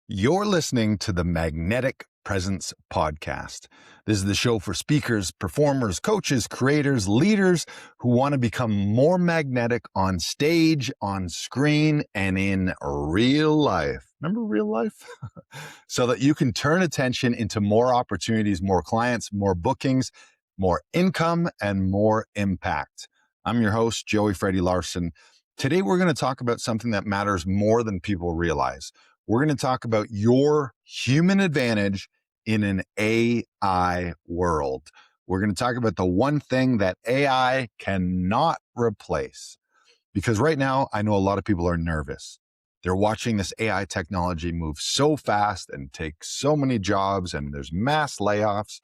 You're listening to the Magnetic Presence Podcast. This is the show for speakers, performers, coaches, creators, leaders who want to become more magnetic on stage, on screen, and in real life. Remember real life? So that you can turn attention into more opportunities, more clients, more bookings, more income, and more impact. I'm your host, Joey Freddie Larson. Today, we're going to talk about something that matters more than people realize. We're going to talk about your human advantage in an AI world. We're going to talk about the one thing that AI cannot replace. Because right now, I know a lot of people are nervous. They're watching this AI technology move so fast and take so many jobs, and there's mass layoffs.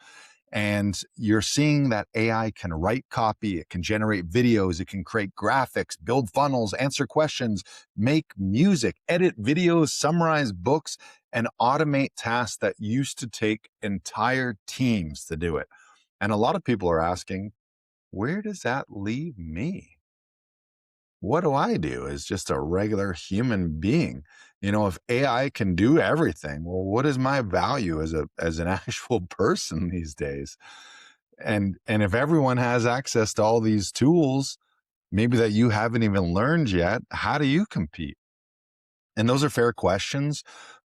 And you're seeing that AI can write copy, it can generate videos, it can create graphics, build funnels, answer questions, make music, edit videos, summarize books, and automate tasks that used to take entire teams to do it. And a lot of people are asking, where does that leave me? What do I do as just a regular human being? If AI can do everything, well, what is my value as an actual person these days? And if everyone has access to all these tools, maybe that you haven't even learned yet, how do you compete? And those are fair questions,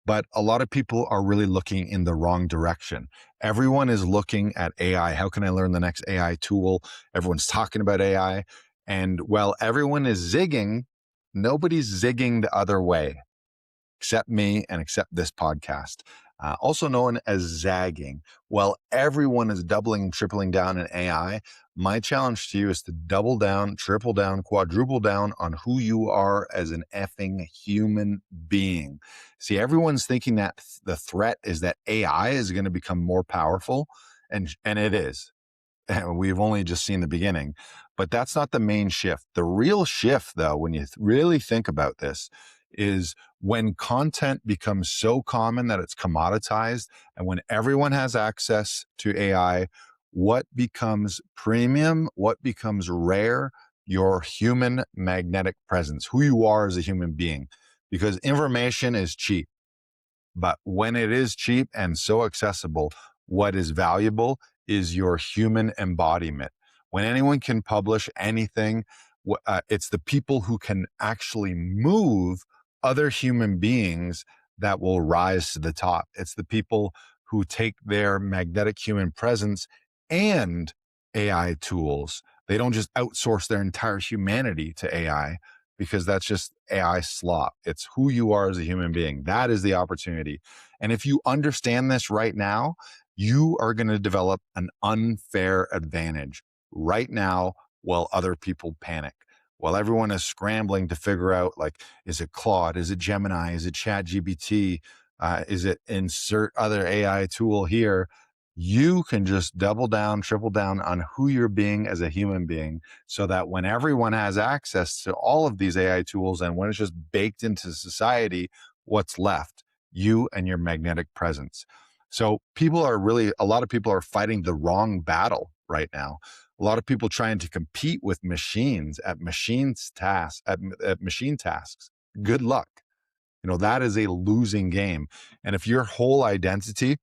but a lot of people are really looking in the wrong direction. Everyone is looking at AI. How can I learn the next AI tool? Everyone's talking about AI. And while everyone is zigging, nobody's zigging the other way, except me and except this podcast, also known as zagging. While everyone is doubling and tripling down in AI, my challenge to you is to double down, triple down, quadruple down on who you are as an effing human being. See, everyone's thinking that the threat is that AI is going to become more powerful, and it is. We've only just seen the beginning, but that's not the main shift. The real shift, though, when you really think about this, is when content becomes so common that it's commoditized, and when everyone has access to AI, what becomes premium, what becomes rare? Your human magnetic presence, who you are as a human being, because information is cheap. But when it is cheap and so accessible, what is valuable is your human embodiment. When anyone can publish anything, it's the people who can actually move other human beings that will rise to the top. It's the people who take their magnetic human presence and AI tools. They don't just outsource their entire humanity to AI, because that's just AI slop. It's who you are as a human being. That is the opportunity. And if you understand this right now, you are going to develop an unfair advantage right now while other people panic. While everyone is scrambling to figure out, like, is it Claude? Is it Gemini? Is it ChatGPT? Is it insert other AI tool here? You can just double down, triple down on who you're being as a human being, so that when everyone has access to all of these AI tools and when it's just baked into society, what's left? You and your magnetic presence. So a lot of people are fighting the wrong battle right now. A lot of people trying to compete with machines at machine tasks. Good luck. That is a losing game. And if your whole identity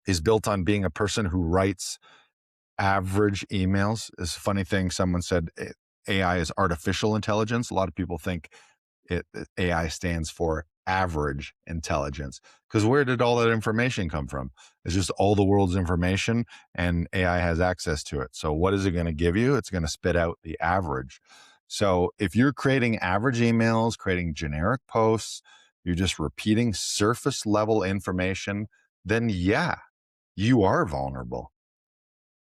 is built on being a person who writes average emails, it's a funny thing. Someone said AI is artificial intelligence. A lot of people think AI stands for average intelligence, because where did all that information come from? It's just all the world's information, and AI has access to it. So what is it going to give you? It's going to spit out the average. So if you're creating average emails, creating generic posts, you're just repeating surface level information, then yeah, you are vulnerable,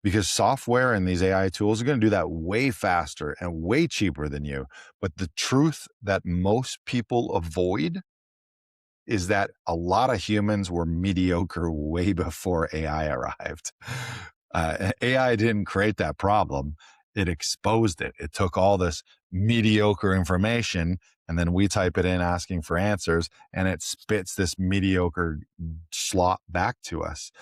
because software and these AI tools are going to do that way faster and way cheaper than you. But the truth that most people avoid is that a lot of humans were mediocre way before AI arrived. AI didn't create that problem. It exposed it. It took all this mediocre information, and then we type it in asking for answers, and it spits this mediocre slop back to us.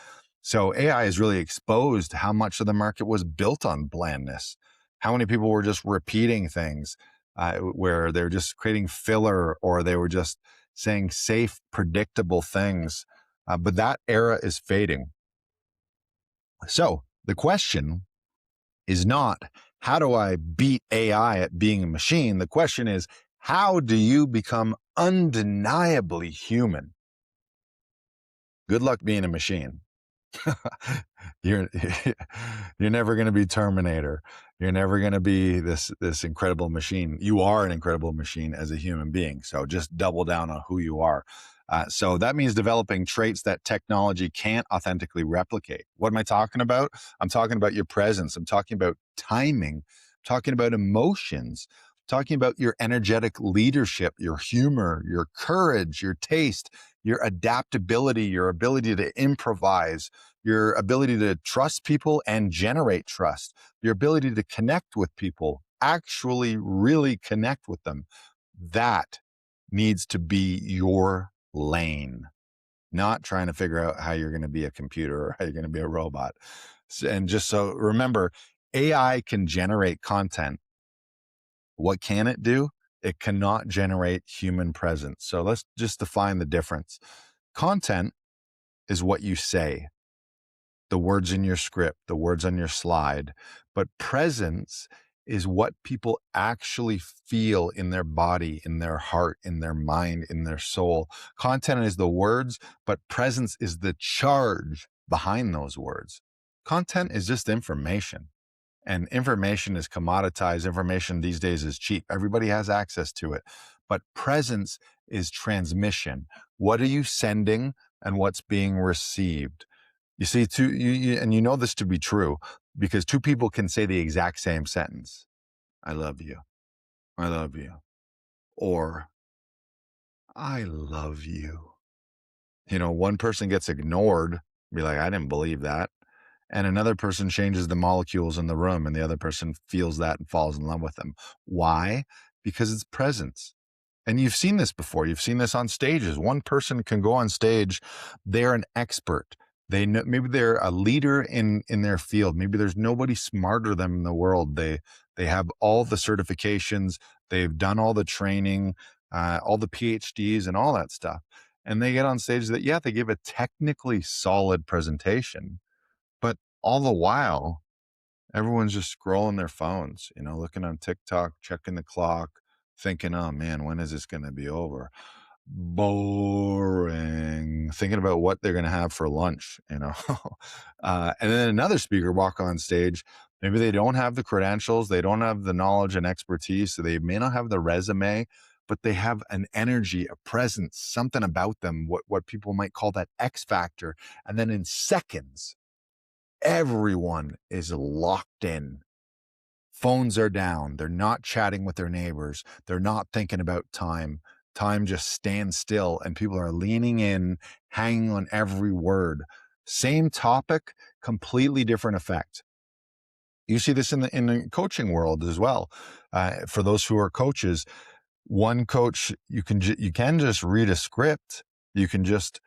So AI has really exposed how much of the market was built on blandness. How many people were just repeating things where they're just creating filler, or they were just saying safe, predictable things. But that era is fading. So the question is not, how do I beat AI at being a machine? The question is, how do you become undeniably human? Good luck being a machine. you're you're never going to be Terminator. You're never going to be this incredible machine. You are an incredible machine as a human being. So just double down on who you are. So that means developing traits that technology can't authentically replicate. What am I talking about? I'm talking about your presence. I'm talking about timing. I'm talking about emotions. I'm talking about your energetic leadership, your humor, your courage, your taste, your adaptability, your ability to improvise, your ability to trust people and generate trust, your ability to connect with people, actually really connect with them. That needs to be your lane, not trying to figure out how you're going to be a computer or how you're going to be a robot. And just so remember, AI can generate content. What can it do? It cannot generate human presence. So let's just define the difference. Content is what you say, the words in your script, the words on your slide. But presence is what people actually feel in their body, in their heart, in their mind, in their soul. Content is the words, but presence is the charge behind those words. Content is just information. And information is commoditized. Information these days is cheap. Everybody has access to it. But presence is transmission. What are you sending and what's being received? You see, and you know this to be true because two people can say the exact same sentence. I love you. I love you. Or I love you. You know, one person gets ignored, be like, I didn't believe that. And another person changes the molecules in the room and the other person feels that and falls in love with them. Why? Because it's presence. And you've seen this before. You've seen this on stages. One person can go on stage. They're an expert. They know, maybe they're a leader in their field. Maybe there's nobody smarter than them in the world. They have all the certifications. They've done all the training, all the PhDs and all that stuff. And they get on stage that, yeah, they give a technically solid presentation, but all the while, everyone's just scrolling their phones, you know, looking on TikTok, checking the clock, thinking, oh man, when is this going to be over? Boring. Thinking about what they're going to have for lunch, you know. And then another speaker walk on stage. Maybe they don't have the credentials, they don't have the knowledge and expertise, so they may not have the resume, but they have an energy, a presence, something about them, what people might call that X factor. And then in seconds, everyone is locked in. Phones are down. They're not chatting with their neighbors. They're not thinking about time. Time just stands still and people are leaning in, hanging on every word. Same topic, completely different effect. You see this in the coaching world as well. For those who are coaches, one coach, you can just read a script. You can just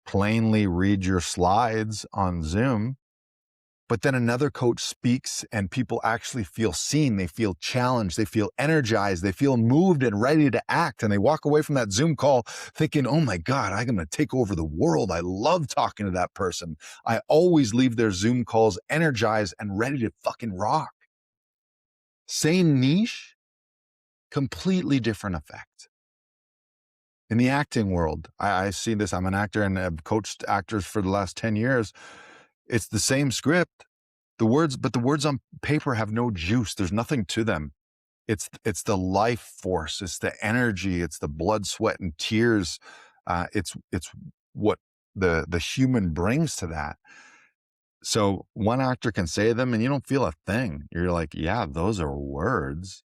plainly read your slides on Zoom. But then another coach speaks and people actually feel seen, they feel challenged, they feel energized, they feel moved and ready to act. And they walk away from that Zoom call thinking, oh my God, I'm going to take over the world. I love talking to that person. I always leave their Zoom calls energized and ready to fucking rock. Same niche, completely different effect. In the acting world, I see this. I'm an actor and I've coached actors for the last 10 years. It's the same script. But the words on paper have no juice. There's nothing to them. It's the life force. It's the energy. It's the blood, sweat, and tears. It's what the human brings to that. So one actor can say them and you don't feel a thing. You're like, yeah, those are words.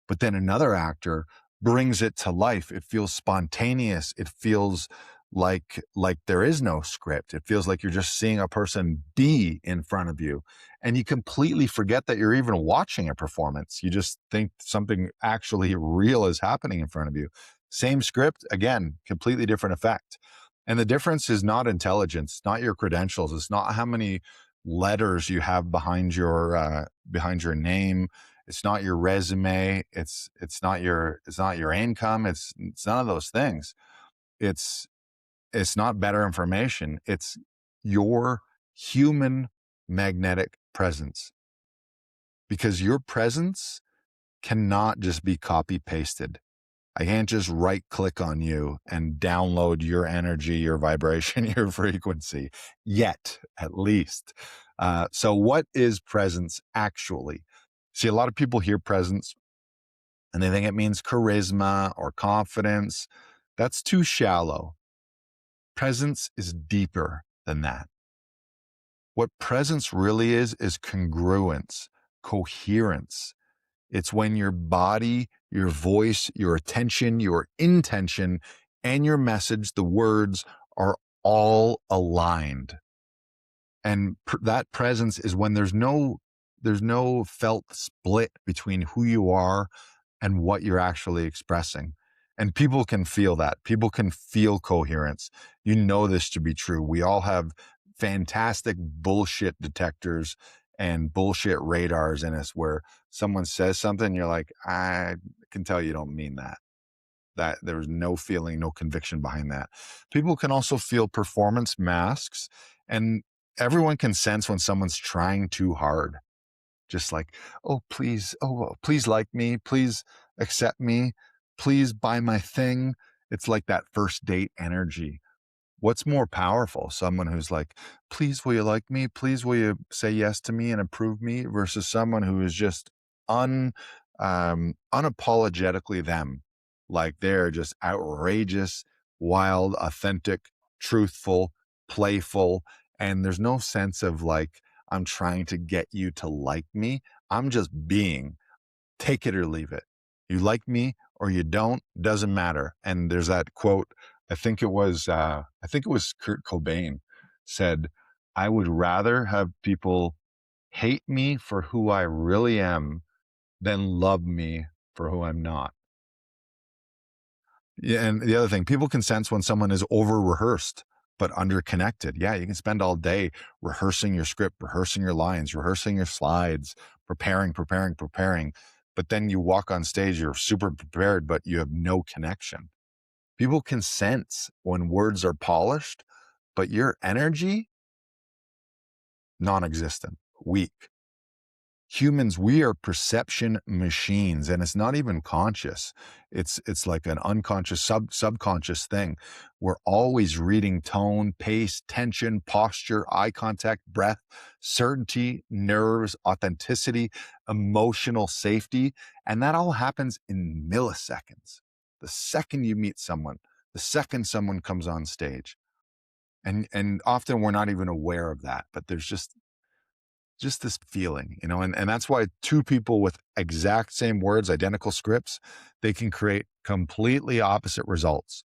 But then another actor brings it to life. It feels spontaneous. It feels like there is no script. It feels like you're just seeing a person be in front of you. And you completely forget that you're even watching a performance. You just think something actually real is happening in front of you. Same script, again, completely different effect. And the difference is not intelligence, not your credentials. It's not how many letters you have behind your name. It's not your resume. It's not your income. It's none of those things. it's not better information. It's your human magnetic presence, because your presence cannot just be copy pasted. I can't just right click on you and download your energy, your vibration, your frequency yet, at least. So what is presence actually? See, a lot of people hear presence and they think it means charisma or confidence. That's too shallow. Presence is deeper than that. What presence really is congruence, coherence. It's when your body, your voice, your attention, your intention, and your message, the words, are all aligned. And that presence is when there's no felt split between who you are and what you're actually expressing. And people can feel that. People can feel coherence. You know this to be true. We all have fantastic bullshit detectors and bullshit radars in us, where someone says something, you're like, I can tell you don't mean that. That there's no feeling, no conviction behind that. People can also feel performance masks, and everyone can sense when someone's trying too hard. Just like, oh, please like me, please accept me, please buy my thing. It's like that first date energy. What's more powerful? Someone who's like, please, will you like me? Please, will you say yes to me and approve me? Versus someone who is just unapologetically them. Like they're just outrageous, wild, authentic, truthful, playful. And there's no sense of like, I'm trying to get you to like me. I'm just being. Take it or leave it. You like me or you don't, doesn't matter. And there's that quote, I think it was Kurt Cobain said, I would rather have people hate me for who I really am than love me for who I'm not. Yeah, and the other thing, people can sense when someone is over-rehearsed but under-connected. Yeah, you can spend all day rehearsing your script, rehearsing your lines, rehearsing your slides, preparing. But then you walk on stage, you're super prepared, but you have no connection. People can sense when words are polished, but your energy, non-existent, weak. Humans, we are perception machines, and it's not even conscious. It's like an unconscious subconscious thing. We're always reading tone, pace, tension, posture, eye contact, breath, certainty, nerves, authenticity, emotional safety, and that all happens in milliseconds. The second you meet someone, the second someone comes on stage. And often we're not even aware of that, but there's just this feeling, and that's why two people with exact same words, identical scripts, they can create completely opposite results.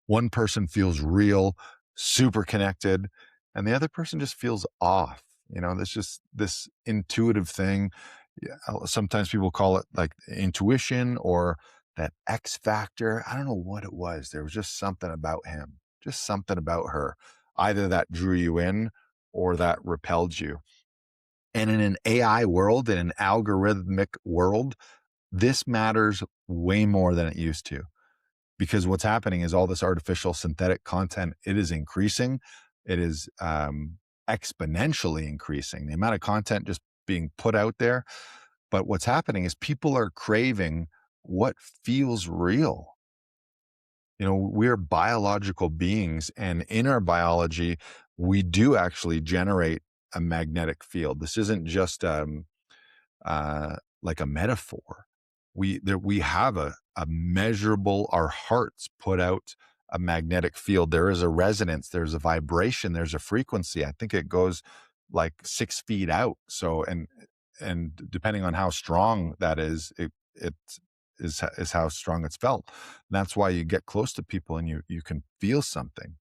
One person feels real, super connected, and the other person just feels off. There's just this intuitive thing. Yeah, sometimes people call it like intuition or that X factor. I don't know what it was. There was just something about him, just something about her, either that drew you in or that repelled you. And in an AI world, in an algorithmic world, this matters way more than it used to, because what's happening is all this artificial synthetic content, it is increasing. It is exponentially increasing, the amount of content just being put out there. But what's happening is people are craving what feels real. We're biological beings, and in our biology, we do actually generate a magnetic field. This isn't just like a metaphor. We have a measurable, our hearts put out a magnetic field. There is a resonance, there's a vibration, there's a frequency. I think it goes like 6 feet out. So, and depending on how strong that is, it is how strong it's felt. And that's why you get close to people and you can feel something.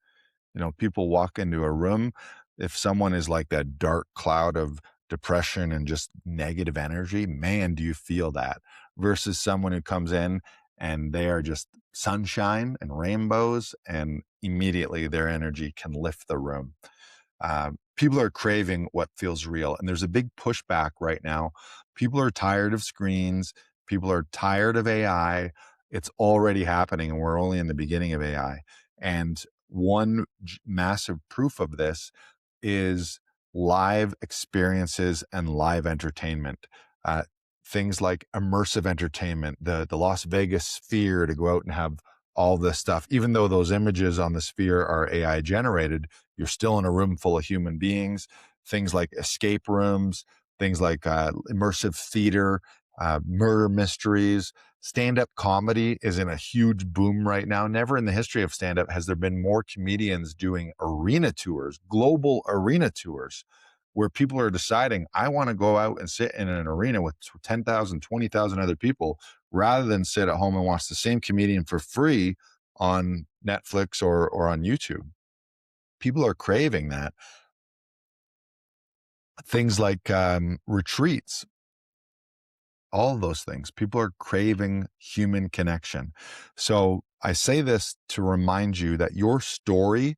People walk into a room, if someone is like that dark cloud of depression and just negative energy, man, do you feel that, versus someone who comes in and they are just sunshine and rainbows, and immediately their energy can lift the room. People are craving what feels real, and there's a big pushback right now. People are tired of screens. People are tired of AI. It's already happening, and we're only in the beginning of AI. And one massive proof of this is live experiences and live entertainment. Uh, Things like immersive entertainment, the Las Vegas Sphere, to go out and have all this stuff. Even though those images on the Sphere are AI generated, you're still in a room full of human beings. Things like escape rooms, things like immersive theater, murder mysteries. Stand-up comedy is in a huge boom right now. Never in the history of stand-up has there been more comedians doing arena tours, global arena tours, where people are deciding, I want to go out and sit in an arena with 10,000, 20,000 other people, rather than sit at home and watch the same comedian for free on Netflix or on YouTube. People are craving that. Things like retreats, all of those things. People are craving human connection. So I say this to remind you that your story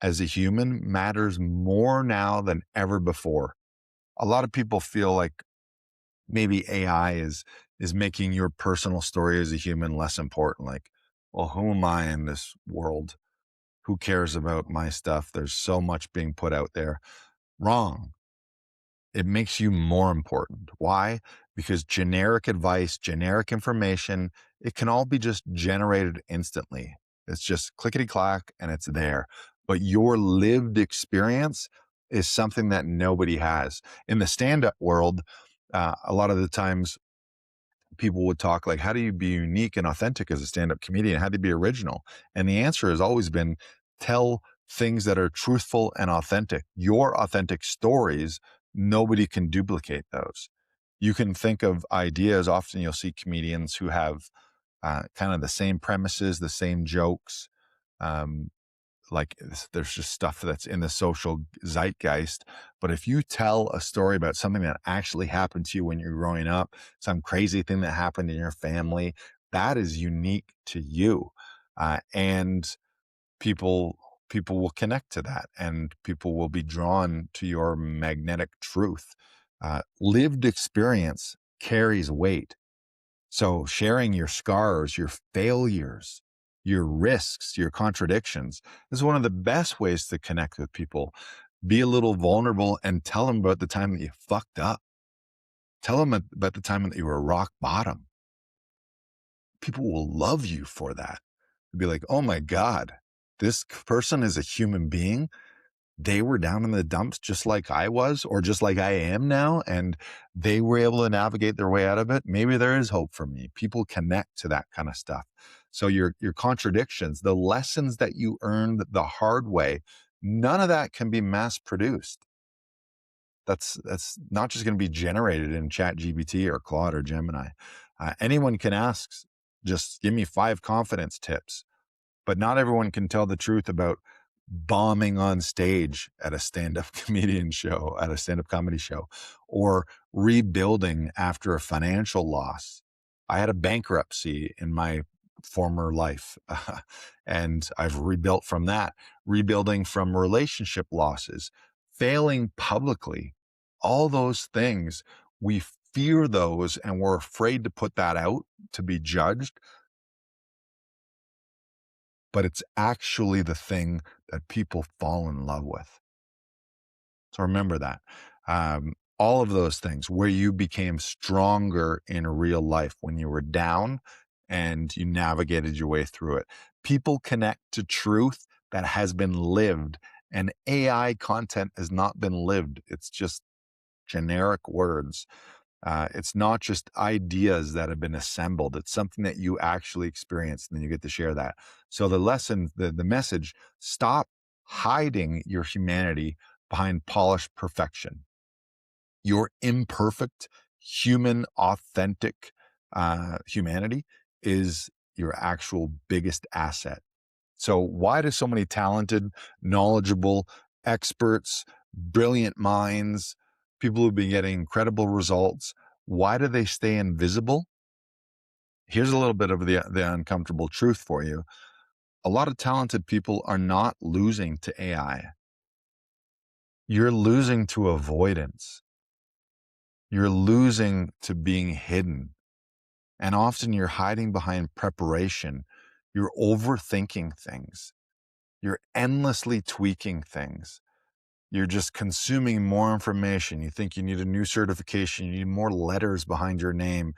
as a human matters more now than ever before. A lot of people feel like maybe AI is making your personal story as a human less important. Like, well, who am I in this world? Who cares about my stuff? There's so much being put out there. Wrong. It makes you more important. Why? Because generic advice, generic information, it can all be just generated instantly. It's just clickety clack and it's there. But your lived experience is something that nobody has. In the stand up world, a lot of the times people would talk like, how do you be unique and authentic as a stand-up comedian? How do you be original? And the answer has always been, tell things that are truthful and authentic. Your authentic stories, nobody can duplicate those. You can think of ideas. Often you'll see comedians who have kind of the same premises, the same jokes. Um, like there's just stuff that's in the social zeitgeist. But if you tell a story about something that actually happened to you when you're growing up, some crazy thing that happened in your family, that is unique to you. And people will connect to that, and people will be drawn to your magnetic truth. Lived experience carries weight. So sharing your scars, your failures, your risks, your contradictions is one of the best ways to connect with people. Be a little vulnerable and tell them about the time that you fucked up. Tell them about the time that you were rock bottom. People will love you for that. They'll be like, oh my God, this person is a human being. They were down in the dumps just like I was, or just like I am now, and they were able to navigate their way out of it. Maybe there is hope for me. People connect to that kind of stuff. So your contradictions, the lessons that you earned the hard way, none of that can be mass produced. That's not just going to be generated in Chat GPT or Claude or Gemini. Anyone can ask, just give me 5 confidence tips, but not everyone can tell the truth about bombing on stage at a stand-up comedian show, at a stand-up comedy show, or rebuilding after a financial loss. I had a bankruptcy in my former life, and I've rebuilt from that, rebuilding from relationship losses, failing publicly, all those things. We fear those and we're afraid to put that out to be judged, but it's actually the thing that people fall in love with. So remember that. All of those things where you became stronger in real life when you were down and you navigated your way through it. People connect to truth that has been lived, and AI content has not been lived. It's just generic words. It's not just ideas that have been assembled. It's something that you actually experienced, and then you get to share that. So the lesson, the message, stop hiding your humanity behind polished perfection. Your imperfect, human, authentic humanity is your actual biggest asset. So why do so many talented, knowledgeable experts, brilliant minds, people who've been getting incredible results, why do they stay invisible? Here's a little bit of the uncomfortable truth for you. A lot of talented people are not losing to AI. You're losing to avoidance. You're losing to being hidden. And often you're hiding behind preparation. You're overthinking things. You're endlessly tweaking things. You're just consuming more information. You think you need a new certification. You need more letters behind your name.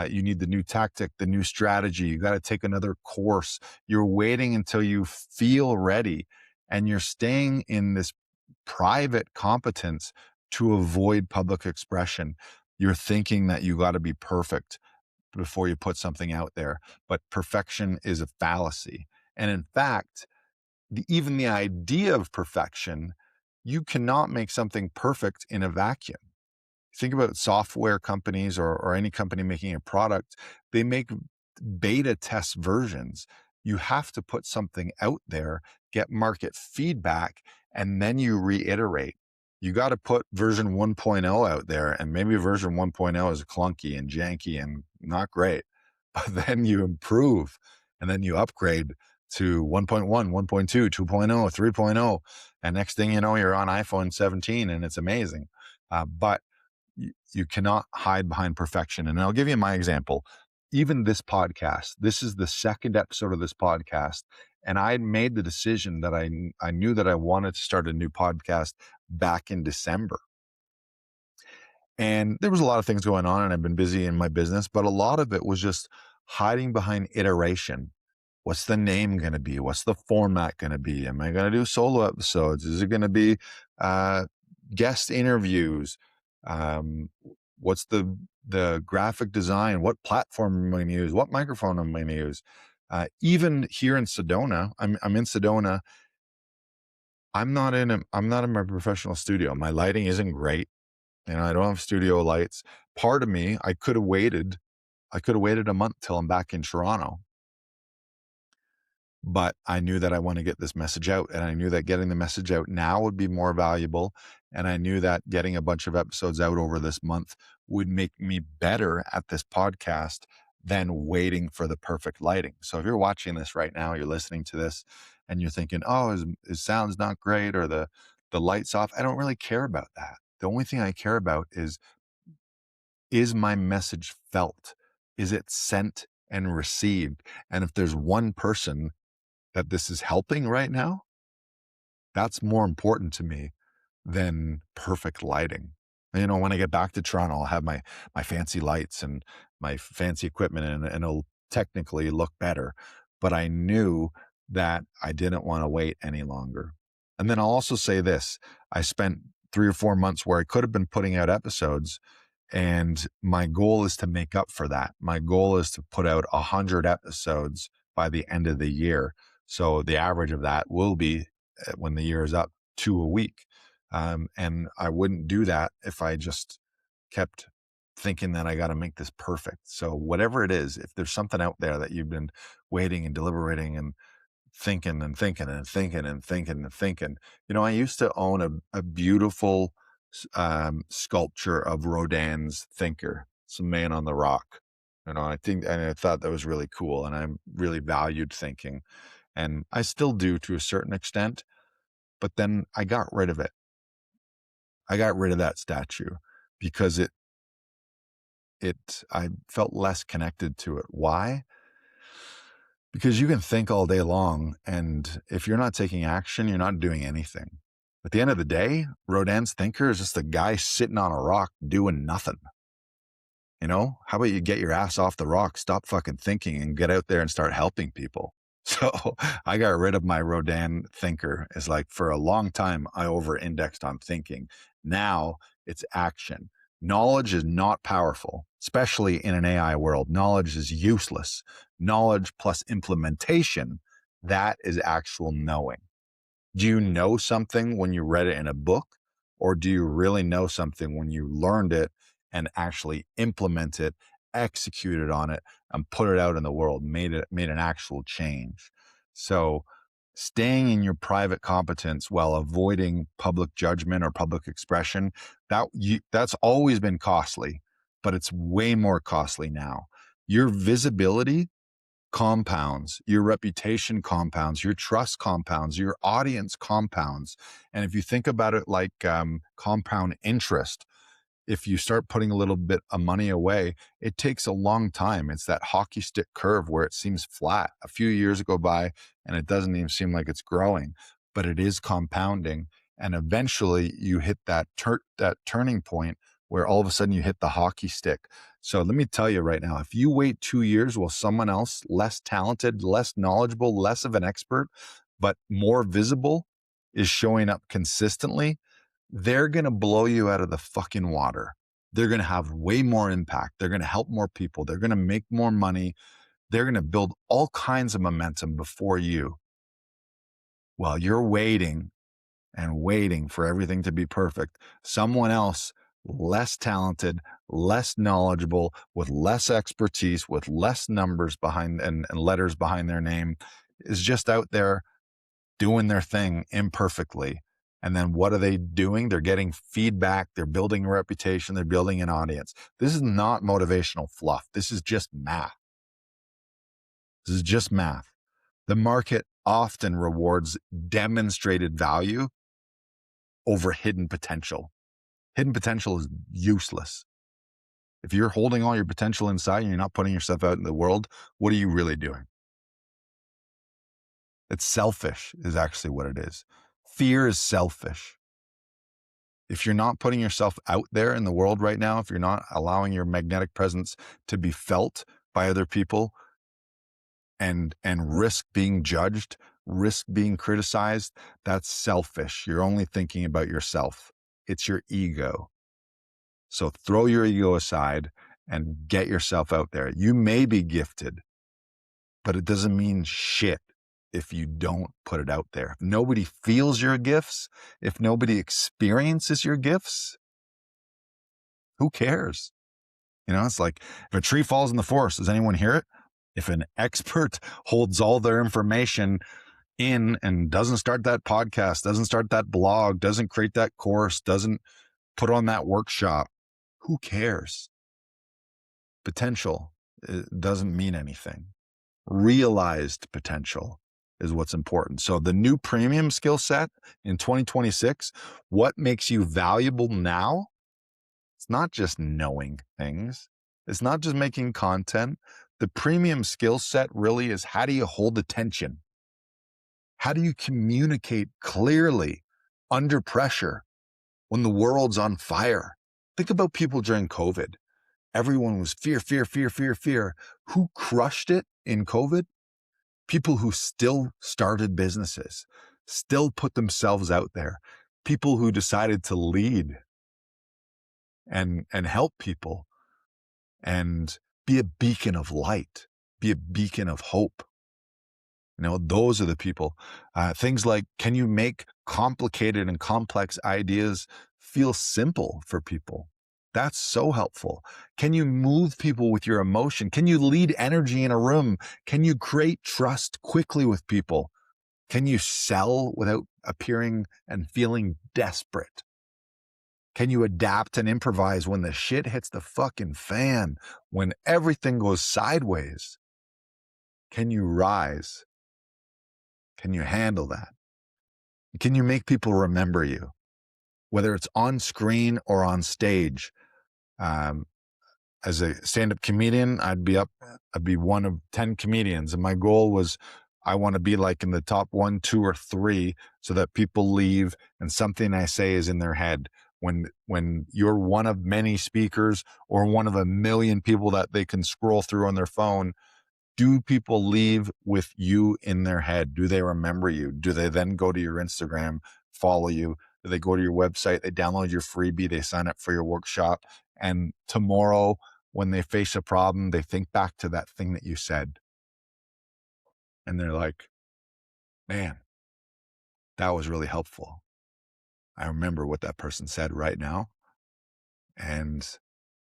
You need the new tactic, the new strategy. You got to take another course. You're waiting until you feel ready, and you're staying in this private competence to avoid public expression. You're thinking that you got to be perfect before you put something out there, but perfection is a fallacy. And in fact, even the idea of perfection, you cannot make something perfect in a vacuum. Think about software companies or any company making a product. They make beta test versions. You have to put something out there, get market feedback, and then you reiterate. You got to put version 1.0 out there, and maybe version 1.0 is clunky and janky and not great, but then you improve and then you upgrade to 1.1, 1.2, 2.0, 3.0. And next thing you know, you're on iPhone 17 and it's amazing. But you cannot hide behind perfection. And I'll give you my example. Even this podcast, this is the second episode of this podcast. And I made the decision that I knew that I wanted to start a new podcast back in December. And there was a lot of things going on and I've been busy in my business, but a lot of it was just hiding behind iteration. What's the name going to be? What's the format going to be? Am I going to do solo episodes? Is it going to be guest interviews? What's the graphic design? What platform am I going to use? What microphone am I going to use? Even here in Sedona, I'm in Sedona. I'm not in my professional studio. My lighting isn't great. I don't have studio lights. Part of me, I could have waited a month till I'm back in Toronto. But I knew that I want to get this message out, and I knew that getting the message out now would be more valuable. And I knew that getting a bunch of episodes out over this month would make me better at this podcast than waiting for the perfect lighting. So if you're watching this right now, you're listening to this and you're thinking, oh, his sound's not great or the light's off. I don't really care about that. The only thing I care about is my message felt? Is it sent and received? And if there's one person that this is helping right now, that's more important to me than perfect lighting. When I get back to Toronto, I'll have my fancy lights and my fancy equipment and it'll technically look better. But I knew that I didn't want to wait any longer. And then I'll also say this, I spent 3 or 4 months where I could have been putting out episodes, and my goal is to make up for that. My goal is to put out 100 episodes by the end of the year. So the average of that will be, when the year is up, 2 a week. And I wouldn't do that if I just kept thinking that I got to make this perfect. So whatever it is, if there's something out there that you've been waiting and deliberating and thinking and thinking and thinking and thinking and thinking, I used to own a beautiful sculpture of Rodin's Thinker, some man on the rock. And I thought that was really cool, and I really valued thinking, and I still do to a certain extent. But then I got rid of it. I got rid of that statue because I felt less connected to it. Why? Because you can think all day long, and if you're not taking action, you're not doing anything. At the end of the day, Rodin's Thinker is just a guy sitting on a rock doing nothing. How about you get your ass off the rock, stop fucking thinking, and get out there and start helping people? So I got rid of my Rodin Thinker. It's like, for a long time, I over-indexed on thinking. Now it's action. Knowledge is not powerful, especially in an AI world. Knowledge is useless. Knowledge plus implementation, that is actual knowing. Do you know something when you read it in a book, or do you really know something when you learned it and actually implement it, executed on it, and put it out in the world, made an actual change? So staying in your private competence while avoiding public judgment or public expression, that's always been costly, but it's way more costly now. Your visibility compounds, your reputation compounds, your trust compounds, your audience compounds. And if you think about it like compound interest, if you start putting a little bit of money away, it takes a long time. It's that hockey stick curve where it seems flat. A few years go by and it doesn't even seem like it's growing, but it is compounding. And eventually you hit that turning point where all of a sudden you hit the hockey stick. So let me tell you right now, if you wait 2 years while someone else, less talented, less knowledgeable, less of an expert, but more visible, is showing up consistently, they're going to blow you out of the fucking water. They're going to have way more impact. They're going to help more people. They're going to make more money. They're going to build all kinds of momentum before you. While you're waiting and waiting for everything to be perfect, someone else, less talented, less knowledgeable, with less expertise, with less numbers behind and letters behind their name, is just out there doing their thing imperfectly. And then what are they doing? They're getting feedback. They're building a reputation. They're building an audience. This is not motivational fluff. This is just math. This is just math. The market often rewards demonstrated value over hidden potential. Hidden potential is useless. If you're holding all your potential inside and you're not putting yourself out in the world, what are you really doing? It's selfish is actually what it is. Fear is selfish. If you're not putting yourself out there in the world right now, if you're not allowing your magnetic presence to be felt by other people and risk being judged, risk being criticized, that's selfish. You're only thinking about yourself. It's your ego. So throw your ego aside and get yourself out there. You may be gifted, but it doesn't mean shit if you don't put it out there. If nobody feels your gifts, if nobody experiences your gifts, who cares? You know, it's like if a tree falls in the forest, does anyone hear it? If an expert holds all their information in and doesn't start that podcast, doesn't start that blog, doesn't create that course, doesn't put on that workshop, who cares? Potential doesn't mean anything. Realized potential is what's important. So the new premium skill set in 2026, what makes you valuable now? It's not just knowing things. It's not just making content. The premium skill set really is, how do you hold attention? How do you communicate clearly under pressure when the world's on fire? Think about people during COVID. Everyone was fear, fear, fear, fear, fear. Who crushed it in COVID? People who still started businesses, still put themselves out there, people who decided to lead and help people and be a beacon of light, be a beacon of hope. You know, those are the people. Things like, can you make complicated and complex ideas feel simple for people? That's so helpful. Can you move people with your emotion? Can you lead energy in a room? Can you create trust quickly with people? Can you sell without appearing and feeling desperate? Can you adapt and improvise when the shit hits the fucking fan, when everything goes sideways? Can you rise? Can you handle that? Can you make people remember you, whether it's on screen or on stage? As a stand-up comedian, I'd be one of 10 comedians. And my goal was, I want to be like in the top 1, 2, or 3 so that people leave and something I say is in their head. When you're one of many speakers or one of a million people that they can scroll through on their phone, do people leave with you in their head? Do they remember you? Do they then go to your Instagram, follow you? Do they go to your website? They download your freebie, they sign up for your workshop. And tomorrow, when they face a problem, they think back to that thing that you said. And they're like, man, that was really helpful. I remember what that person said right now. And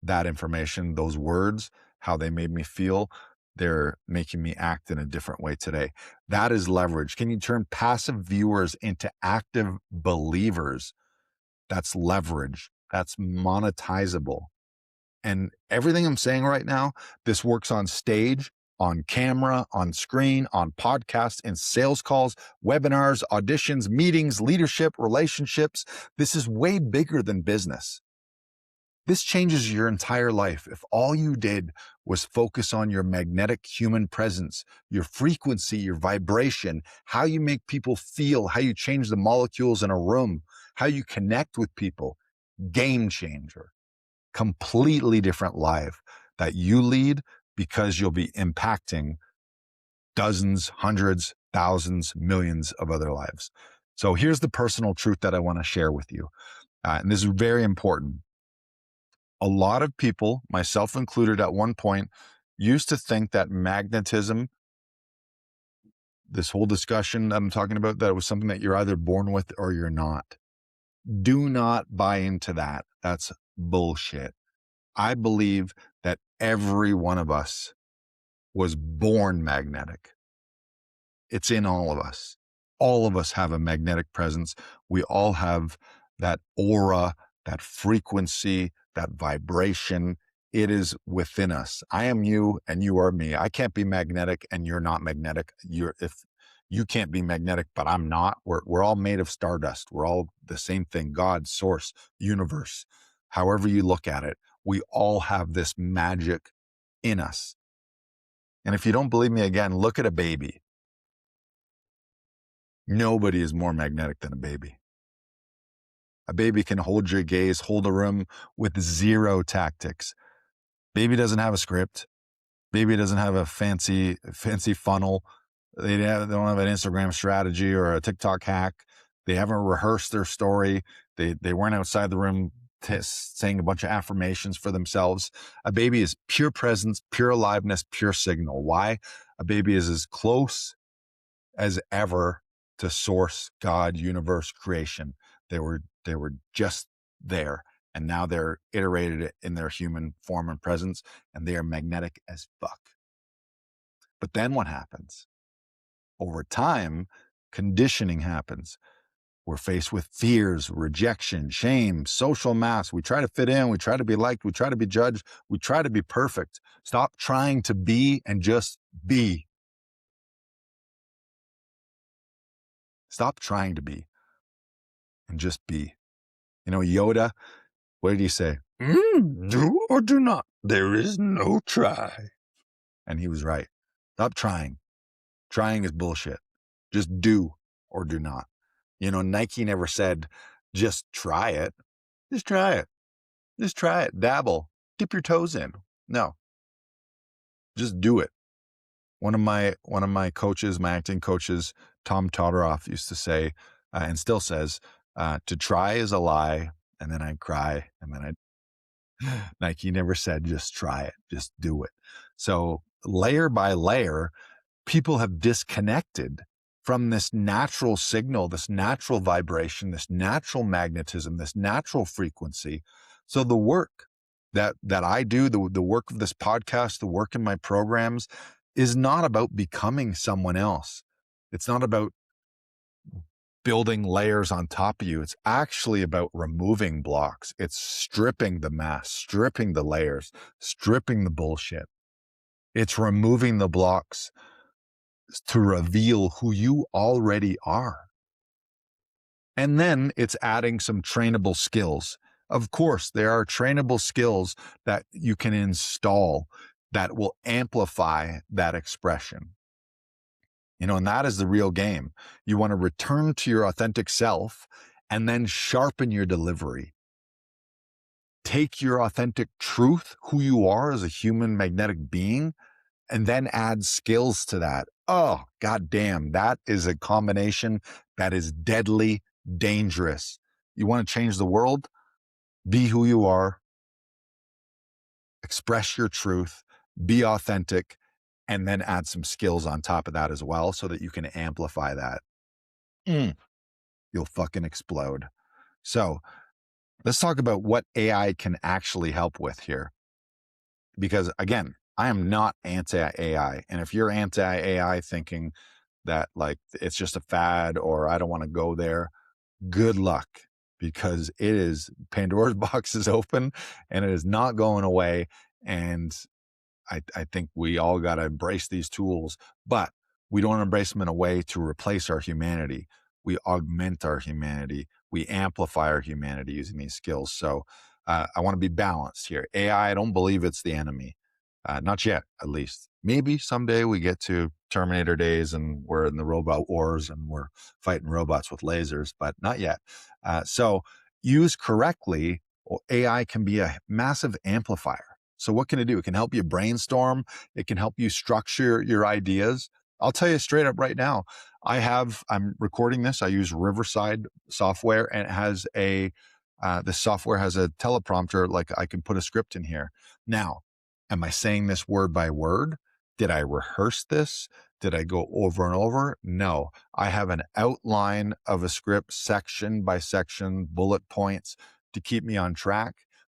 that information, those words, how they made me feel, they're making me act in a different way today. That is leverage. Can you turn passive viewers into active believers? That's leverage. That's monetizable. And everything I'm saying right now, this works on stage, on camera, on screen, on podcasts, in sales calls, webinars, auditions, meetings, leadership, relationships. This is way bigger than business. This changes your entire life. If all you did was focus on your magnetic human presence, your frequency, your vibration, how you make people feel, how you change the molecules in a room, how you connect with people, game changer. Completely different life that you lead because you'll be impacting dozens, hundreds, thousands, millions of other lives. So here's the personal truth that I want to share with you. And this is very important. A lot of people, myself included at one point, used to think that magnetism, this whole discussion that I'm talking about, that it was something that you're either born with or you're not. Do not buy into that. That's bullshit. I believe that every one of us was born magnetic. It's in all of us. All of us have a magnetic presence. We all have that aura, that frequency, that vibration. It is within us. I am you and you are me. I can't be magnetic and you're not magnetic. If you can't be magnetic, but I'm not. We're all made of stardust. We're all the same thing. God, source, universe. However you look at it, we all have this magic in us. And if you don't believe me, again, look at a baby. Nobody is more magnetic than a baby. A baby can hold your gaze, hold a room with zero tactics. Baby doesn't have a script. Baby doesn't have a fancy funnel. They don't have an Instagram strategy or a TikTok hack. They haven't rehearsed their story. They weren't outside the room saying a bunch of affirmations for themselves. A baby is pure presence, pure aliveness, pure signal. Why? A baby is as close as ever to source, God, universe, creation. They were just there, and now they're iterated in their human form and presence, and they are magnetic as fuck. But then what happens? Over time, conditioning happens. We're faced with fears, rejection, shame, social mass. We try to fit in. We try to be liked. We try to be judged. We try to be perfect. Stop trying to be and just be. Stop trying to be and just be. You know, Yoda, what did he say? Do or do not. There is no try. And he was right. Stop trying. Trying is bullshit. Just do or do not. You know, Nike never said, just try it. Just try it. Just try it. Dabble. Dip your toes in. No. Just do it. One of my coaches, my acting coaches, Tom Todoroff, used to say, and still says, to try is a lie. And then I cry. And then Nike never said, just try it. Just do it. So layer by layer, people have disconnected from this natural signal, this natural vibration, this natural magnetism, this natural frequency. So the work that I do, the work of this podcast, the work in my programs, is not about becoming someone else. It's not about building layers on top of you. It's actually about removing blocks. It's stripping the mask, stripping the layers, stripping the bullshit. It's removing the blocks to reveal who you already are. And then it's adding some trainable skills. Of course, there are trainable skills that you can install that will amplify that expression. You know, and that is the real game. You want to return to your authentic self and then sharpen your delivery. Take your authentic truth, who you are as a human magnetic being, and then add skills to that. Oh, goddamn, that is a combination that is deadly dangerous. You want to change the world? Be who you are. Express your truth. Be authentic. And then add some skills on top of that as well so that you can amplify that. You'll fucking explode. So let's talk about what AI can actually help with here. Because again, I am not anti-AI. And if you're anti-AI thinking that like it's just a fad or I don't want to go there, good luck, because it is, Pandora's box is open and it is not going away. And I think we all got to embrace these tools, but we don't embrace them in a way to replace our humanity. We augment our humanity. We amplify our humanity using these skills. So I want to be balanced here. AI, I don't believe it's the enemy. Not yet, at least. Maybe someday we get to Terminator days and we're in the robot wars and we're fighting robots with lasers, but not yet. So used correctly, AI can be a massive amplifier. So what can it do? It can help you brainstorm. It can help you structure your ideas. I'll tell you straight up right now, I'm recording this. I use Riverside software, and it has the software has a teleprompter. Like, I can put a script in here. Now, am I saying this word by word? Did I rehearse this? Did I go over and over? No, I have an outline of a script, section by section, bullet points to keep me on track,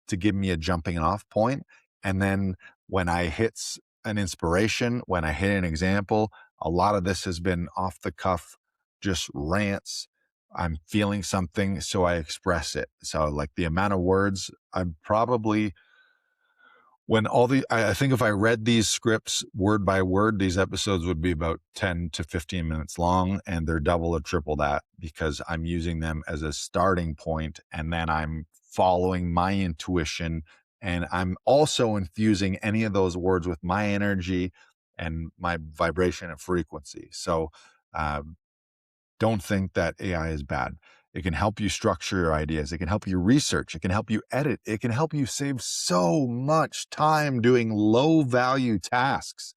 to give me a jumping off point. And then when I hit an inspiration, when I hit an example, a lot of this has been off the cuff, just rants. I'm feeling something, so I express it. So, like, the amount of words, I'm probably, I think if I read these scripts word by word, these episodes would be about 10 to 15 minutes long, and they're double or triple that, because I'm using them as a starting point, and then I'm following my intuition, and I'm also infusing any of those words with my energy and my vibration and frequency. So, don't think that AI is bad. It can help you structure your ideas. It can help you research. It can help you edit. It can help you save so much time doing low value tasks.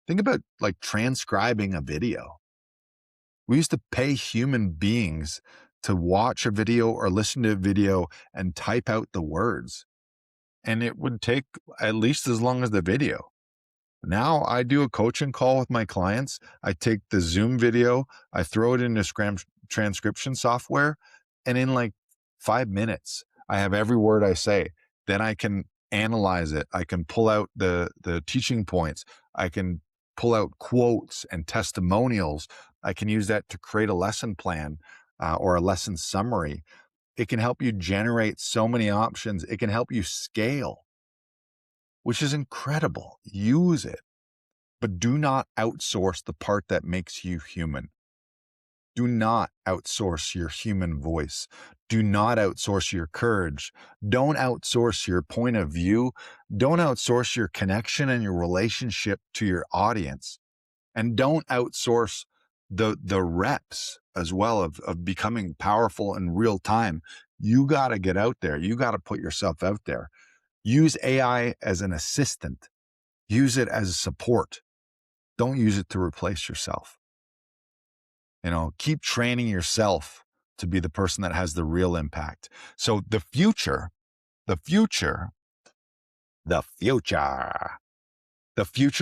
Think about, like, transcribing a video. We used to pay human beings to watch a video or listen to a video and type out the words, and it would take at least as long as the video. Now I do a coaching call with my clients. I take the Zoom video, I throw it into transcription software, and in like 5 minutes, I have every word I say. Then I can analyze it. I can pull out the teaching points. I can pull out quotes and testimonials. I can use that to create a lesson plan or a lesson summary. It can help you generate so many options. It can help you scale, which is incredible. Use it, but do not outsource the part that makes you human. Do not outsource your human voice. Do not outsource your courage. Don't outsource your point of view. Don't outsource your connection and your relationship to your audience. And don't outsource the reps as well of becoming powerful in real time. You got to get out there. You got to put yourself out there. Use AI as an assistant. Use it as support. Don't use it to replace yourself. Keep training yourself to be the person that has the real impact. So the future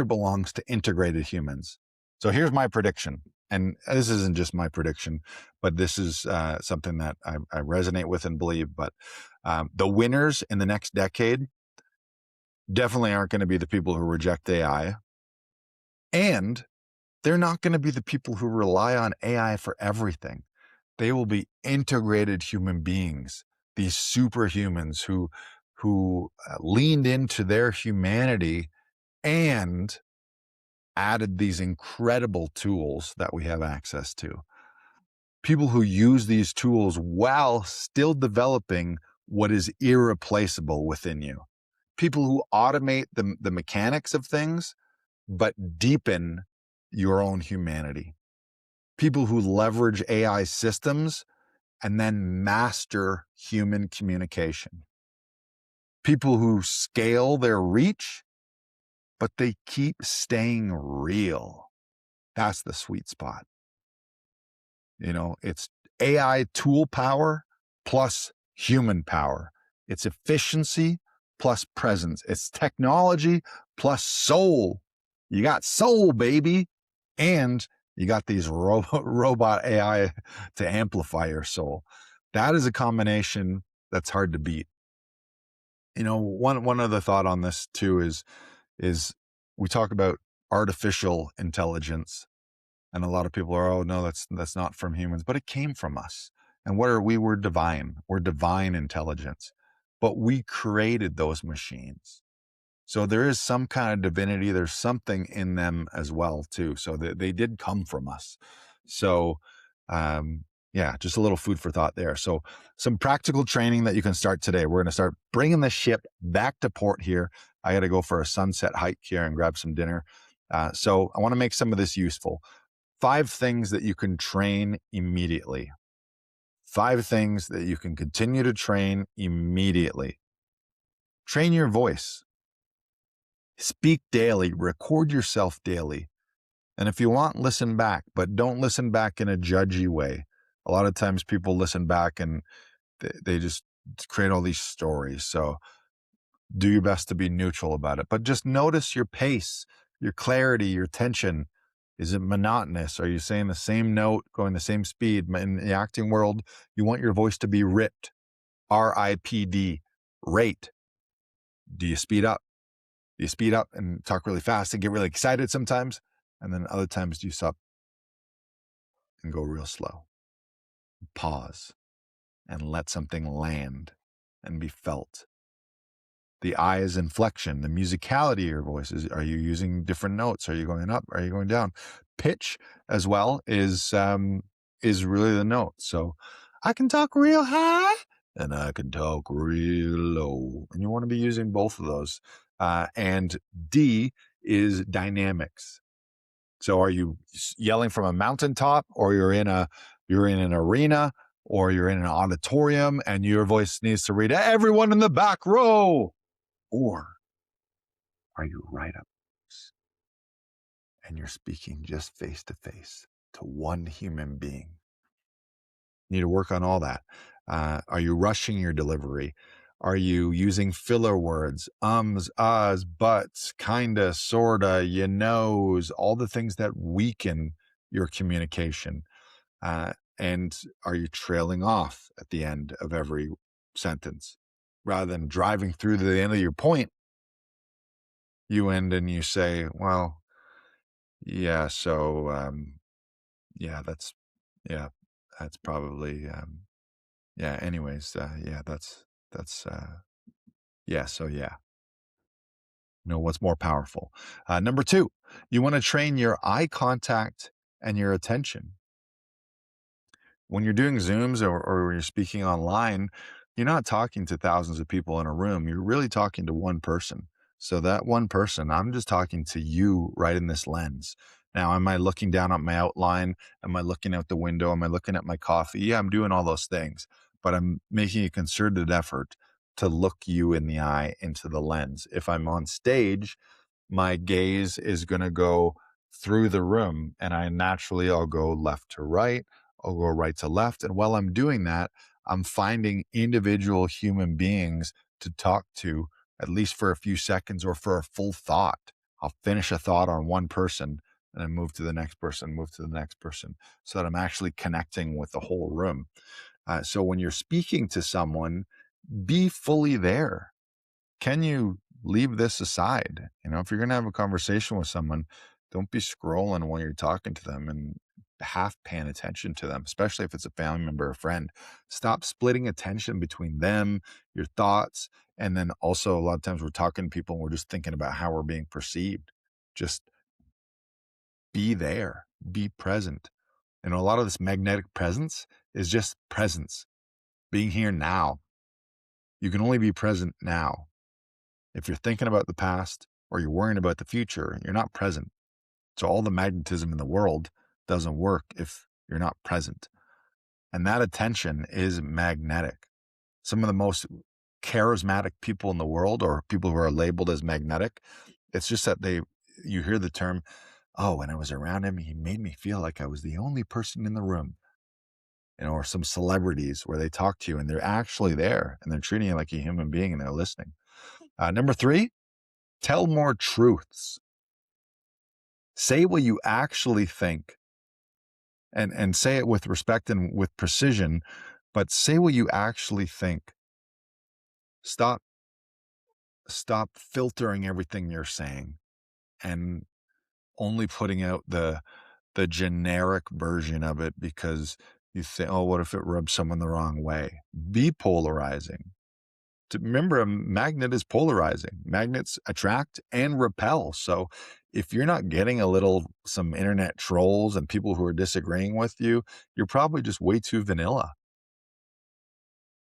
belongs to integrated humans. So here's my prediction. And this isn't just my prediction, but this is something that I resonate with and believe. But the winners in the next decade definitely aren't going to be the people who reject AI. And they're not going to be the people who rely on AI for everything. They will be integrated human beings, these superhumans who leaned into their humanity and added these incredible tools that we have access to. People who use these tools while still developing what is irreplaceable within you. People who automate the mechanics of things, but deepen your own humanity. People who leverage AI systems and then master human communication. People who scale their reach, but they keep staying real. That's the sweet spot. It's AI tool power plus human power. It's efficiency plus presence. It's technology plus soul. You got soul, baby. And you got these robot AI to amplify your soul. That is a combination that's hard to beat. One other thought on this too is we talk about artificial intelligence, and a lot of people are, oh no, that's not from humans, but it came from us. And what are we? We're divine. We're divine intelligence, but we created those machines. So there is some kind of divinity. There's something in them as well too. So they did come from us. So, Yeah, just a little food for thought there. So some practical training that you can start today. We're going to start bringing the ship back to port here. I got to go for a sunset hike here and grab some dinner. So I want to make some of this useful. 5 things that you can train immediately. 5 things that you can continue to train immediately. Train your voice. Speak daily. Record yourself daily. And if you want, listen back, but don't listen back in a judgy way. A lot of times people listen back and they just create all these stories. So do your best to be neutral about it, but just notice your pace, your clarity, your tension. Is it monotonous? Are you saying the same note, going the same speed? In the acting world, you want your voice to be ripped, RIPD, rate. Do you speed up? Do you speed up and talk really fast and get really excited sometimes? And then other times do you stop and go real slow? Pause and let something land and be felt. The I is inflection, the musicality of your voice. Are you using different notes? Are you going up? Are you going down? Pitch as well is really the note. So I can talk real high and I can talk real low. And you want to be using both of those. And D is dynamics. So are you yelling from a mountaintop, or you're in an arena, or you're in an auditorium and your voice needs to read everyone in the back row? Or are you right up and you're speaking just face to face to one human being? You need to work on all that. Are you rushing your delivery? Are you using filler words, ums, ahs, buts, kinda, sorta, you knows, all the things that weaken your communication? And are you trailing off at the end of every sentence? Rather than driving through to the end of your point, you end and you say, well, yeah, so, yeah, yeah, that's probably, yeah, anyways, yeah, that's, yeah, so yeah. Know what's more powerful. Number 2, you want to train your eye contact and your attention. When you're doing Zooms or when you're speaking online, you're not talking to thousands of people in a room. You're really talking to one person. So that one person, I'm just talking to you right in this lens. Now, am I looking down at my outline? Am I looking out the window? Am I looking at my coffee? Yeah, I'm doing all those things, but I'm making a concerted effort to look you in the eye into the lens. If I'm on stage, my gaze is going to go through the room, and I'll go left to right. I'll go right to left. And while I'm doing that, I'm finding individual human beings to talk to, at least for a few seconds or for a full thought. I'll finish a thought on one person and then move to the next person, move to the next person, so that I'm actually connecting with the whole room. So when you're speaking to someone, be fully there. Can you leave this aside? If you're going to have a conversation with someone, don't be scrolling while you're talking to them and half paying attention to them, especially if it's a family member or friend. Stop splitting attention between them, your thoughts, and then also a lot of times we're talking to people and we're just thinking about how we're being perceived. Just be there, be present. A lot of this magnetic presence is just presence, being here now. You can only be present now. If you're thinking about the past or you're worrying about the future, you're not present. So all the magnetism in the world doesn't work if you're not present. And that attention is magnetic. Some of the most charismatic people in the world, or people who are labeled as magnetic, it's just that you hear the term, oh, when I was around him, he made me feel like I was the only person in the room. Or some celebrities where they talk to you and they're actually there and they're treating you like a human being and they're listening. Number 3, tell more truths. Say what you actually think, and say it with respect and with precision, but say what you actually think. Stop filtering everything you're saying and only putting out the generic version of it because you think, oh, what if it rubs someone the wrong way? Be polarizing. to remember, a magnet is polarizing. Magnets attract and repel. So if you're not getting some internet trolls and people who are disagreeing with you, you're probably just way too vanilla.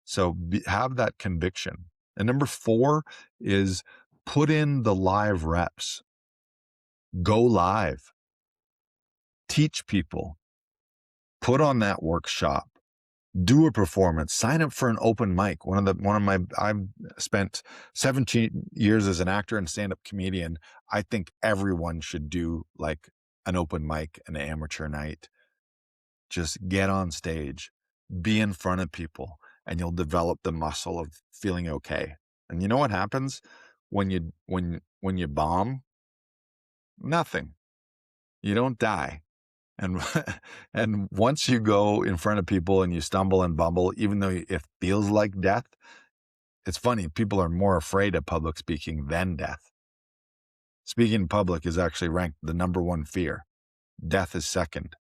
So have that conviction. And number 4 is put in the live reps. Go live. Teach people. Put on that workshop. Do a performance. Sign up for an open mic. I've spent 17 years as an actor and stand-up comedian. I think everyone should do like an open mic, an amateur night. Just get on stage, be in front of people, and you'll develop the muscle of feeling okay. And you know what happens when you bomb? Nothing. You don't die. And and once you go in front of people and you stumble and bumble, even though it feels like death, it's funny, people are more afraid of public speaking than death. Speaking in public is actually ranked the number 1 fear. Death is second.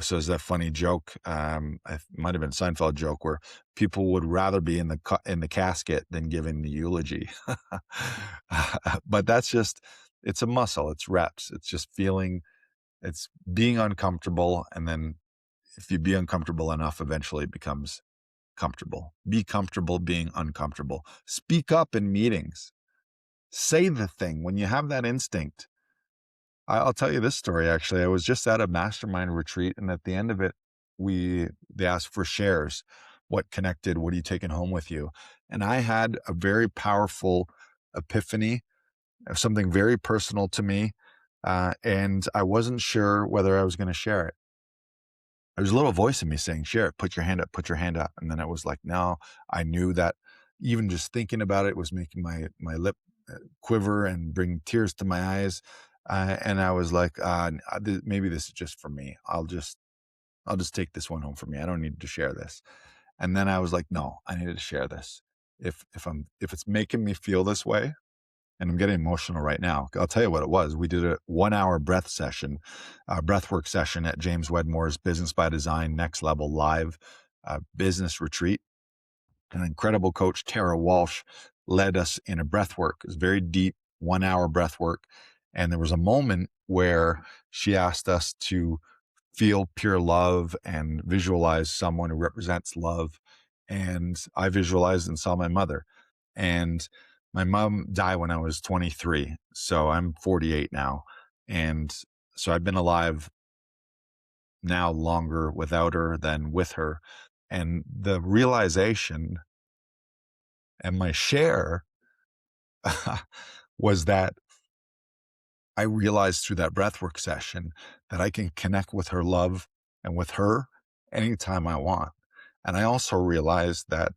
So is that funny joke? It might have been a Seinfeld joke where people would rather be in the casket than giving the eulogy. But it's a muscle. It's reps. It's just it's being uncomfortable. And then if you be uncomfortable enough, eventually it becomes comfortable. Be comfortable being uncomfortable. Speak up in meetings. Say the thing when you have that instinct. I'll tell you this story, actually. I was just at a mastermind retreat, and at the end of it, they asked for shares. What connected? What are you taking home with you? And I had a very powerful epiphany of something very personal to me, and I wasn't sure whether I was going to share it. There's a little voice in me saying, share it, put your hand up, put your hand up. And then I was like, no, I knew that even just thinking about it was making my lip quiver and bring tears to my eyes. And I was like, maybe this is just for me. I'll just take this one home for me. I don't need to share this. And then I was like, no, I needed to share this. If it's making me feel this way, and I'm getting emotional right now. I'll tell you what it was. We did a 1-hour breathwork session at James Wedmore's Business by Design Next Level Live business retreat. An incredible coach, Tara Walsh, led us in a breathwork. It was very deep, 1-hour breathwork. And there was a moment where she asked us to feel pure love and visualize someone who represents love. And I visualized and saw my mother. And my mom died when I was 23. So I'm 48 now. And so I've been alive now longer without her than with her. And the realization and my share was that I realized through that breathwork session that I can connect with her love and with her anytime I want. And I also realized that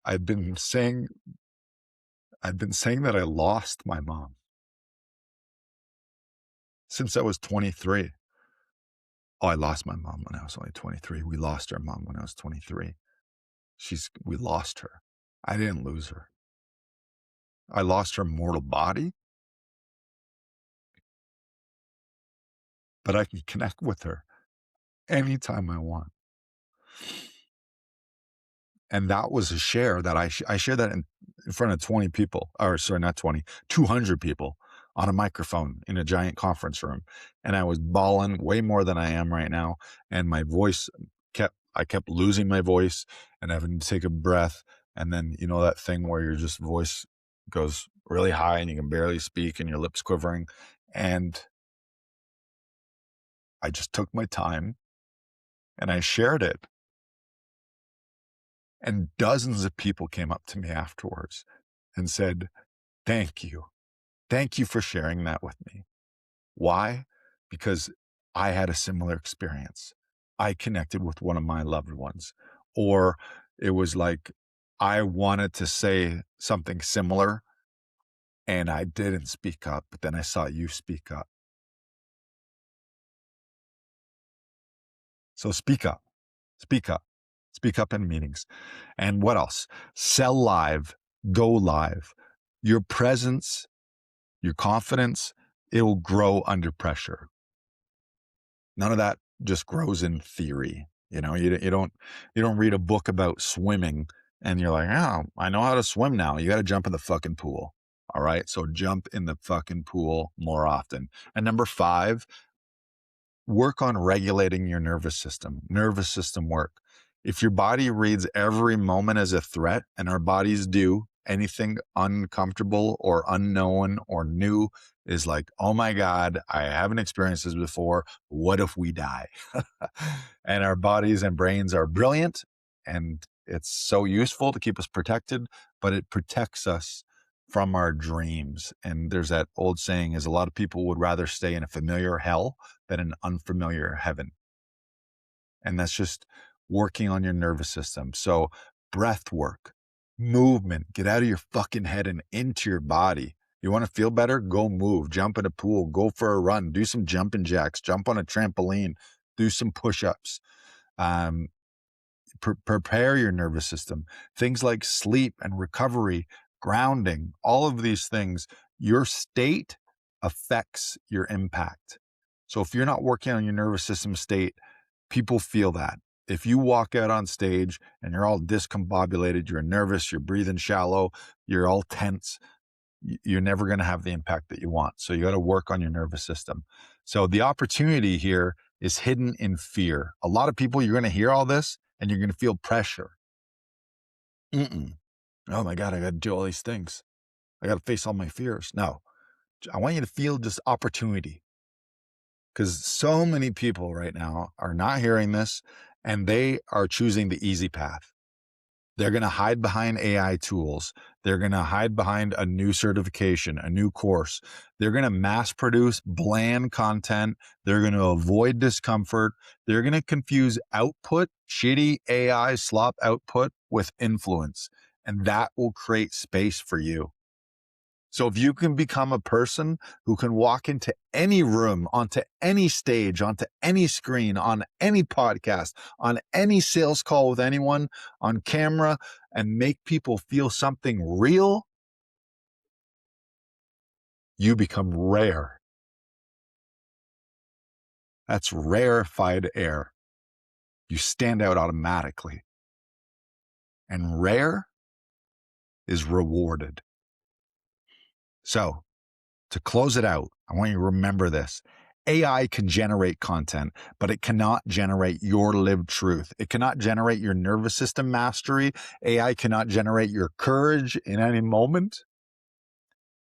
I've been saying that I lost my mom since I was 23. Oh, I lost my mom when I was only 23. We lost our mom when I was 23. We lost her. I didn't lose her. I lost her mortal body, but I can connect with her anytime I want. And that was a share that I shared that in front of 20 people, or sorry, not 20, 200 people on a microphone in a giant conference room. And I was bawling way more than I am right now. And my voice I kept losing my voice and having to take a breath. And then, you know, that thing where your just voice goes really high and you can barely speak and your lips quivering. And I just took my time and I shared it. And dozens of people came up to me afterwards and said, thank you. Thank you for sharing that with me. Why? Because I had a similar experience. I connected with one of my loved ones. Or it was like I wanted to say something similar and I didn't speak up, but then I saw you speak up. So speak up. Speak up. Speak up in meetings. And what else? Sell live. Go live. Your presence, your confidence, it will grow under pressure. None of that just grows in theory. You know, you don't read a book about swimming And you're like, oh, I know how to swim now. You got to jump in the fucking pool. All right. So jump in the fucking pool more often. And number 5, work on regulating your nervous system work. If your body reads every moment as a threat, and our bodies do, anything uncomfortable or unknown or new is like, oh my God, I haven't experienced this before. What if we die? And our bodies and brains are brilliant, and it's so useful to keep us protected, but it protects us from our dreams. And there's that old saying is a lot of people would rather stay in a familiar hell than an unfamiliar heaven. And that's just working on your nervous system. So breath work, movement, get out of your fucking head and into your body. You want to feel better? Go move, jump in a pool, go for a run, do some jumping jacks, jump on a trampoline, do some push-ups. Prepare your nervous system. Things like sleep and recovery, grounding, all of these things, your state affects your impact. So if you're not working on your nervous system state, people feel that. If you walk out on stage and you're all discombobulated, you're nervous, you're breathing shallow, you're all tense, you're never going to have the impact that you want. So you got to work on your nervous system. So the opportunity here is hidden in fear. A lot of people, you're going to hear all this and you're going to feel pressure. Oh my God, I got to do all these things. I got to face all my fears. No, I want you to feel just opportunity, because so many people right now are not hearing this and they are choosing the easy path. They're going to hide behind AI tools. They're going to hide behind a new certification, a new course. They're going to mass produce bland content. They're going to avoid discomfort. They're going to confuse output, shitty AI slop output, with influence. And that will create space for you. So if you can become a person who can walk into any room, onto any stage, onto any screen, on any podcast, on any sales call with anyone, on camera, and make people feel something real, you become rare. That's rarefied air. You stand out automatically. And rare is rewarded. So to close it out, I want you to remember this. AI can generate content, but it cannot generate your lived truth. It cannot generate your nervous system mastery. AI cannot generate your courage in any moment.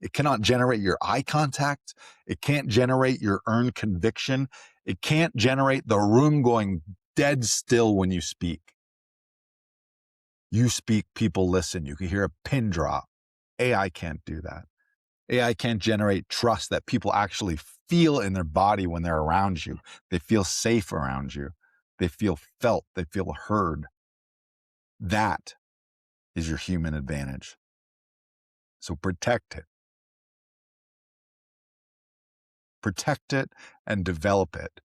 It cannot generate your eye contact. It can't generate your earned conviction. It can't generate the room going dead still when you speak. You speak, people listen. You can hear a pin drop. AI can't do that. AI can't generate trust that people actually feel in their body when they're around you. They feel safe around you. They feel felt. They feel heard. That is your human advantage. So protect it. Protect it and develop it.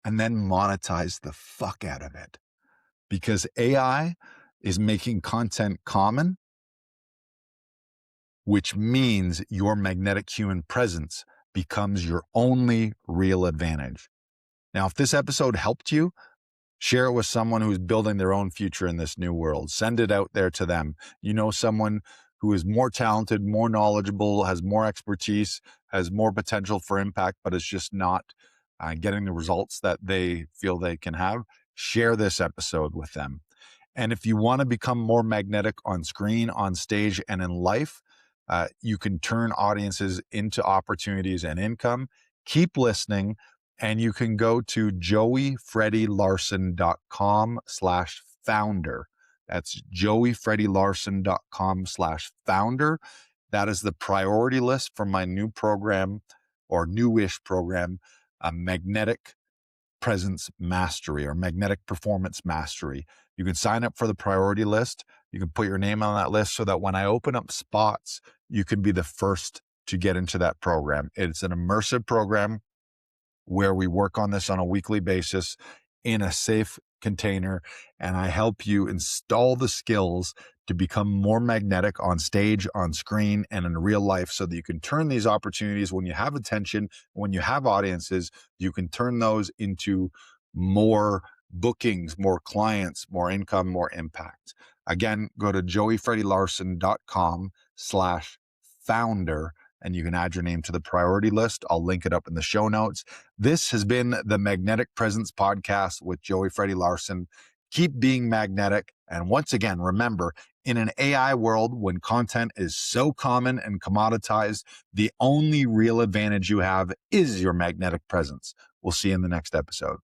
And then monetize the fuck out of it. Because AI is making content common, which means your magnetic human presence becomes your only real advantage. Now, if this episode helped you, share it with someone who's building their own future in this new world. Send it out there to them. You know, someone who is more talented, more knowledgeable, has more expertise, has more potential for impact, but is just not getting the results that they feel they can have. Share this episode with them. And if you want to become more magnetic on screen, on stage, and in life, you can turn audiences into opportunities and income. Keep listening, and you can go to joeyfreddylarson.com/founder. That's joeyfreddylarson.com/founder. That is the priority list for my new program, or newish program, Magnetic Presence Mastery, or Magnetic Performance Mastery. You can sign up for the priority list. You can put your name on that list so that when I open up spots, you can be the first to get into that program. It's an immersive program where we work on this on a weekly basis in a safe container, and I help you install the skills to become more magnetic on stage, on screen, and in real life, so that you can turn these opportunities when you have attention, when you have audiences, you can turn those into more bookings, more clients, more income, more impact. Again, go to joeyfreddylarson.com/founder and you can add your name to the priority list. I'll link it up in the show notes. This has been the Magnetic Presence Podcast with Joey Freddy Larson. Keep being magnetic. And once again, remember, in an AI world, when content is so common and commoditized, the only real advantage you have is your magnetic presence. We'll see you in the next episode.